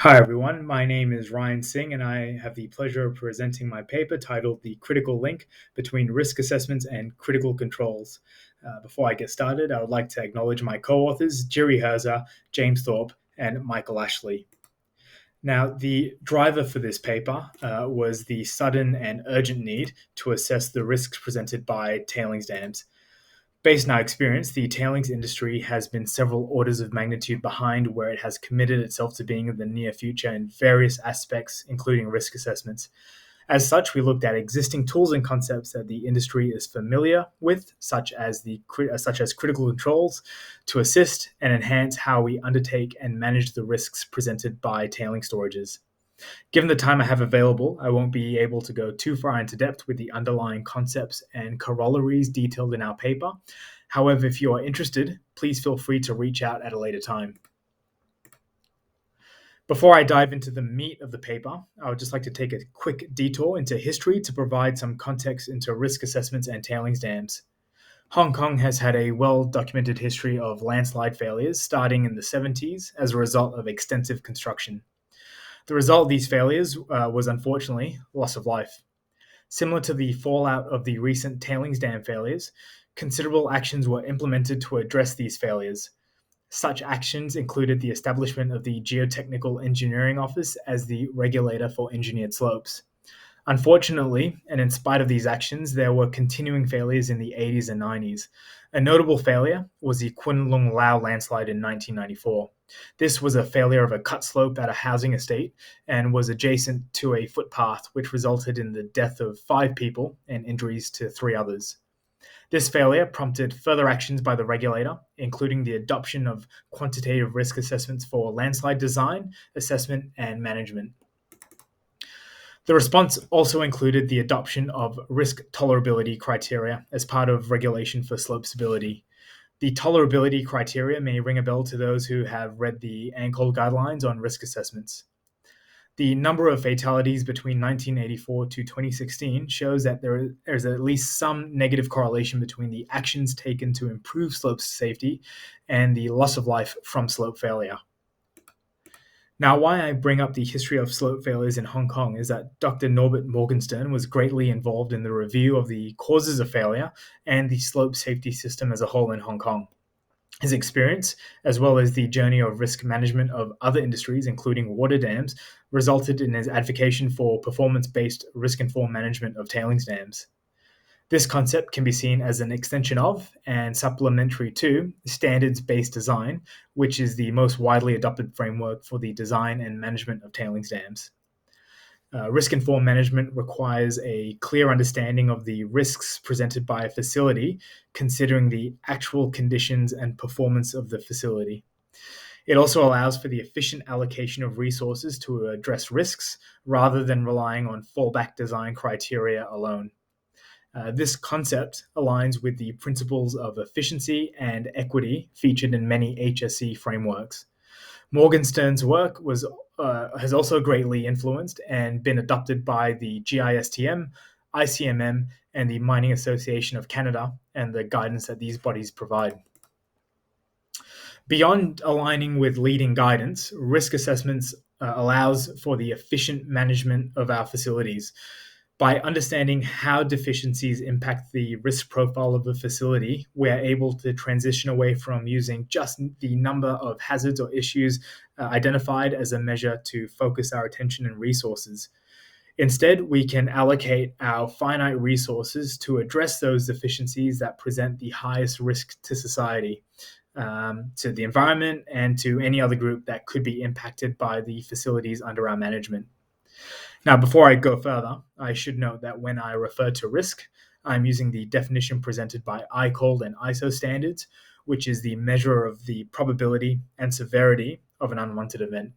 Hi, everyone. My name is Ryan Singh, and I have the pleasure of presenting my paper titled The Critical Link Between Risk Assessments and Critical Controls. Before I get started, I would like to acknowledge my co authors, Jerry Herza, James Thorpe, and Michael Ashley. Now, the driver for this paper was the sudden and urgent need to assess the risks presented by tailings dams. Based on our experience, the tailings industry has been several orders of magnitude behind where it has committed itself to being in the near future in various aspects, including risk assessments. As such, we looked at existing tools and concepts that the industry is familiar with, such as critical controls, to assist and enhance how we undertake and manage the risks presented by tailing storages. Given the time I have available, I won't be able to go too far into depth with the underlying concepts and corollaries detailed in our paper. However, if you are interested, please feel free to reach out at a later time. Before I dive into the meat of the paper, I would just like to take a quick detour into history to provide some context into risk assessments and tailings dams. Hong Kong has had a well documented history of landslide failures starting in the 70s as a result of extensive construction. The result of these failures was unfortunately loss of life. Similar to the fallout of the recent tailings dam failures, considerable actions were implemented to address these failures. Such actions included the establishment of the Geotechnical Engineering Office as the regulator for engineered slopes. Unfortunately, and in spite of these actions, there were continuing failures in the 80s and 90s. A notable failure was the Kunlun Lao landslide in 1994. This was a failure of a cut slope at a housing estate and was adjacent to a footpath, which resulted in the death of 5 people and injuries to 3 others. This failure prompted further actions by the regulator, including the adoption of quantitative risk assessments for landslide design, assessment, and management. The response also included the adoption of risk tolerability criteria as part of regulation for slope stability. The tolerability criteria may ring a bell to those who have read the ANCOLD guidelines on risk assessments. The number of fatalities between 1984 to 2016 shows that there's at least some negative correlation between the actions taken to improve slope safety and the loss of life from slope failure. Now, why I bring up the history of slope failures in Hong Kong is that Dr. Norbert Morgenstern was greatly involved in the review of the causes of failure and the slope safety system as a whole in Hong Kong. His experience, as well as the journey of risk management of other industries, including water dams, resulted in his advocacy for performance-based risk-informed management of tailings dams. This concept can be seen as an extension of and supplementary to standards-based design, which is the most widely adopted framework for the design and management of tailings dams. Risk-informed management requires a clear understanding of the risks presented by a facility, considering the actual conditions and performance of the facility. It also allows for the efficient allocation of resources to address risks rather than relying on fallback design criteria alone. This concept aligns with the principles of efficiency and equity featured in many HSE frameworks. Morgenstern's work has also greatly influenced and been adopted by the GISTM, ICMM, and the Mining Association of Canada, and the guidance that these bodies provide. Beyond aligning with leading guidance, risk assessments allows for the efficient management of our facilities. By understanding how deficiencies impact the risk profile of the facility, we are able to transition away from using just the number of hazards or issues identified as a measure to focus our attention and resources. Instead, we can allocate our finite resources to address those deficiencies that present the highest risk to society, to the environment, and to any other group that could be impacted by the facilities under our management. Now, before I go further, I should note that when I refer to risk, I'm using the definition presented by ANCOLD and ISO standards, which is the measure of the probability and severity of an unwanted event.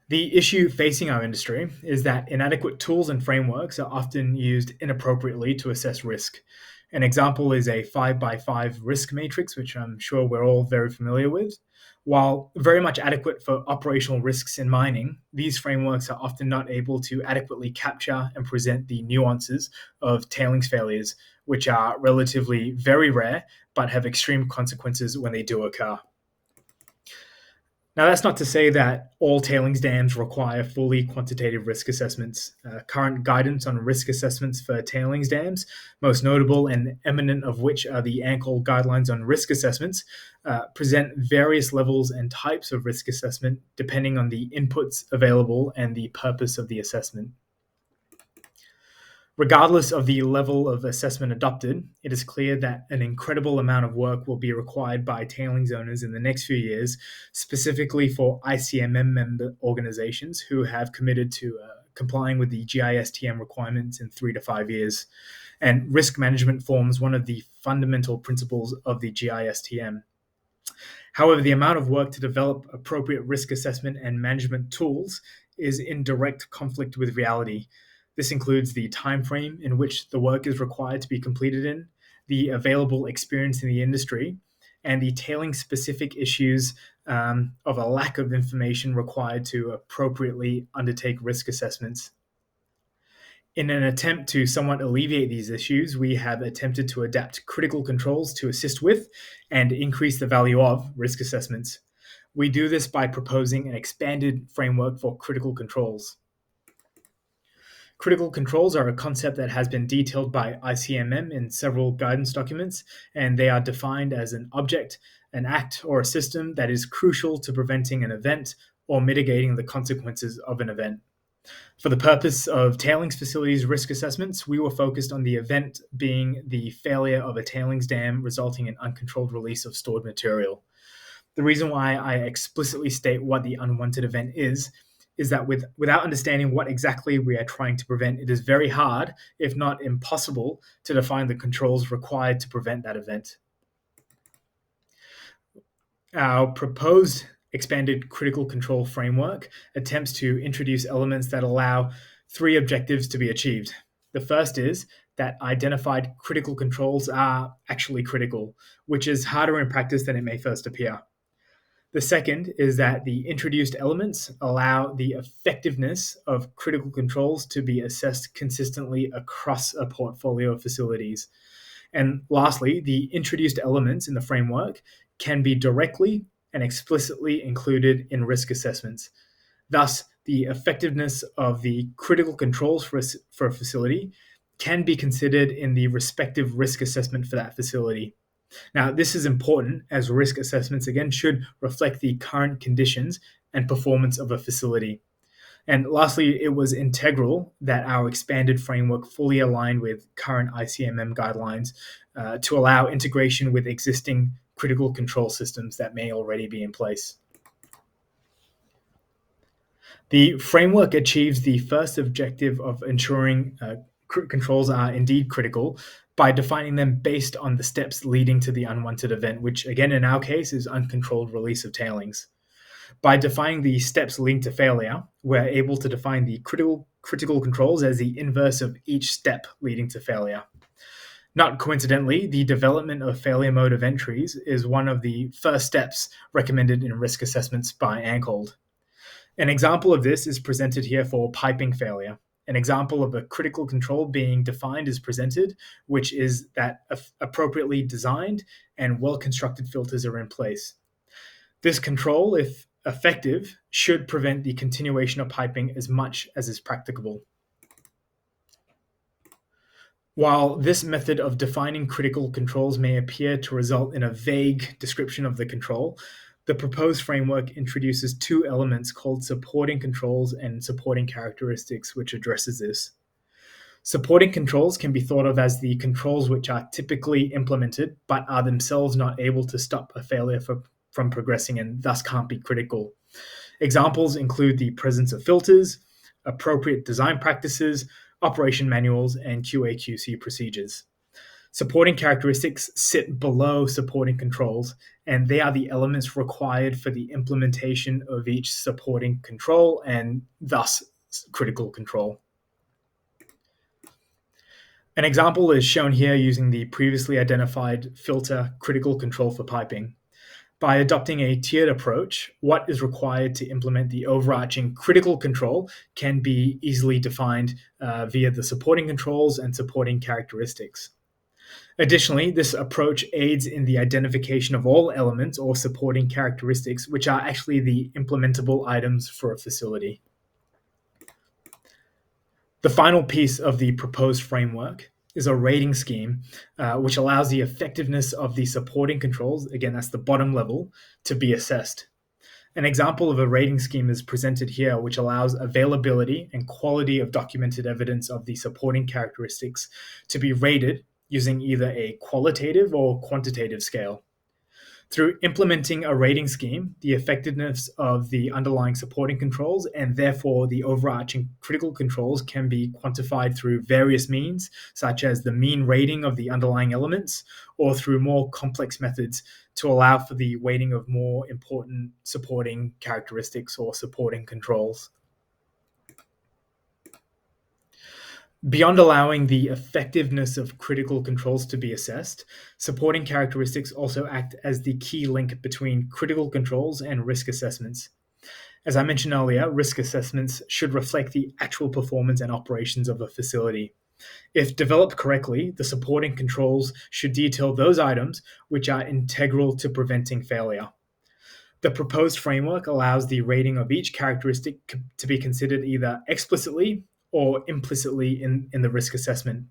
The issue facing our industry is that inadequate tools and frameworks are often used inappropriately to assess risk. An example is a 5x5 risk matrix, which I'm sure we're all very familiar with. While very much adequate for operational risks in mining, these frameworks are often not able to adequately capture and present the nuances of tailings failures, which are relatively very rare but have extreme consequences when they do occur. Now, that's not to say that all tailings dams require fully quantitative risk assessments. Current guidance on risk assessments for tailings dams, most notable and eminent of which are the ANCOLD guidelines on risk assessments, present various levels and types of risk assessment depending on the inputs available and the purpose of the assessment. Regardless of the level of assessment adopted, it is clear that an incredible amount of work will be required by tailings owners in the next few years, specifically for ICMM member organizations who have committed to complying with the GISTM requirements in 3 to 5 years. And risk management forms one of the fundamental principles of the GISTM. However, the amount of work to develop appropriate risk assessment and management tools is in direct conflict with reality. This includes the time frame in which the work is required to be completed in, the available experience in the industry, and the tailing-specific issues of a lack of information required to appropriately undertake risk assessments. In an attempt to somewhat alleviate these issues, we have attempted to adapt critical controls to assist with and increase the value of risk assessments. We do this by proposing an expanded framework for critical controls. Critical controls are a concept that has been detailed by ICMM in several guidance documents, and they are defined as an object, an act, or a system that is crucial to preventing an event or mitigating the consequences of an event. For the purpose of tailings facilities risk assessments, we were focused on the event being the failure of a tailings dam resulting in uncontrolled release of stored material. The reason why I explicitly state what the unwanted event is that without understanding what exactly we are trying to prevent, it is very hard, if not impossible, to define the controls required to prevent that event. Our proposed expanded critical control framework attempts to introduce elements that allow 3 objectives to be achieved. The first is that identified critical controls are actually critical, which is harder in practice than it may first appear. The second is that the introduced elements allow the effectiveness of critical controls to be assessed consistently across a portfolio of facilities. And lastly, the introduced elements in the framework can be directly and explicitly included in risk assessments. Thus, the effectiveness of the critical controls for a facility can be considered in the respective risk assessment for that facility. Now, this is important as risk assessments, again, should reflect the current conditions and performance of a facility. And lastly, it was integral that our expanded framework fully aligned with current ICMM guidelines to allow integration with existing critical control systems that may already be in place. The framework achieves the first objective of ensuring controls are indeed critical by defining them based on the steps leading to the unwanted event, which again in our case is uncontrolled release of tailings. By defining the steps leading to failure, we're able to define the critical controls as the inverse of each step leading to failure. Not coincidentally, the development of failure mode of entries is one of the first steps recommended in risk assessments by ANCOLD. An example of this is presented here for piping failure. An example of a critical control being defined is presented, which is that appropriately designed and well-constructed filters are in place. This control, if effective, should prevent the continuation of piping as much as is practicable. While this method of defining critical controls may appear to result in a vague description of the control, the proposed framework introduces 2 elements called supporting controls and supporting characteristics, which addresses this. Supporting controls can be thought of as the controls which are typically implemented but are themselves not able to stop a failure from progressing and thus can't be critical. Examples include the presence of filters, appropriate design practices, operation manuals, and QA/QC procedures. Supporting characteristics sit below supporting controls, and they are the elements required for the implementation of each supporting control and thus critical control. An example is shown here using the previously identified filter critical control for piping. By adopting a tiered approach, what is required to implement the overarching critical control can be easily defined via the supporting controls and supporting characteristics. Additionally, this approach aids in the identification of all elements or supporting characteristics, which are actually the implementable items for a facility. The final piece of the proposed framework is a rating scheme, which allows the effectiveness of the supporting controls, again, that's the bottom level, to be assessed. An example of a rating scheme is presented here, which allows availability and quality of documented evidence of the supporting characteristics to be rated using either a qualitative or quantitative scale. Through implementing a rating scheme, the effectiveness of the underlying supporting controls and therefore the overarching critical controls can be quantified through various means, such as the mean rating of the underlying elements, or through more complex methods to allow for the weighting of more important supporting characteristics or supporting controls. Beyond allowing the effectiveness of critical controls to be assessed, supporting characteristics also act as the key link between critical controls and risk assessments. As I mentioned earlier, risk assessments should reflect the actual performance and operations of a facility. If developed correctly, the supporting controls should detail those items which are integral to preventing failure. The proposed framework allows the rating of each characteristic to be considered either explicitly or implicitly in the risk assessment.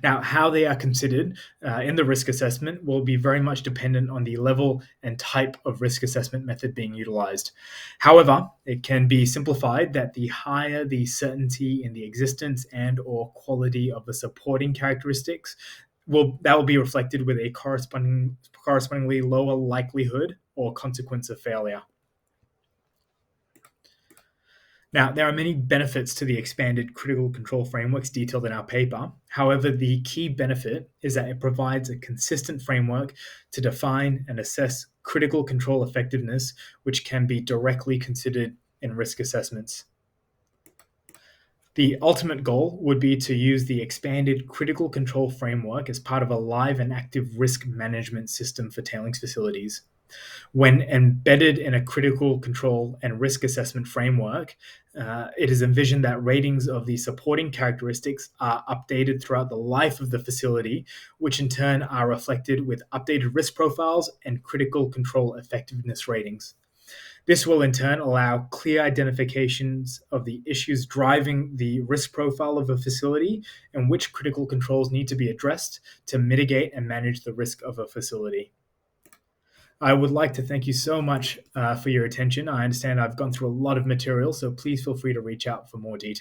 Now, how they are considered in the risk assessment will be very much dependent on the level and type of risk assessment method being utilized. However, it can be simplified that the higher the certainty in the existence and or quality of the supporting characteristics, that will be reflected with a correspondingly lower likelihood or consequence of failure. Now, there are many benefits to the expanded critical control frameworks detailed in our paper. However, the key benefit is that it provides a consistent framework to define and assess critical control effectiveness, which can be directly considered in risk assessments. The ultimate goal would be to use the expanded critical control framework as part of a live and active risk management system for tailings facilities. When embedded in a critical control and risk assessment framework, it is envisioned that ratings of the supporting characteristics are updated throughout the life of the facility, which in turn are reflected with updated risk profiles and critical control effectiveness ratings. This will in turn allow clear identifications of the issues driving the risk profile of a facility and which critical controls need to be addressed to mitigate and manage the risk of a facility. I would like to thank you so much for your attention. I understand I've gone through a lot of material, so please feel free to reach out for more details.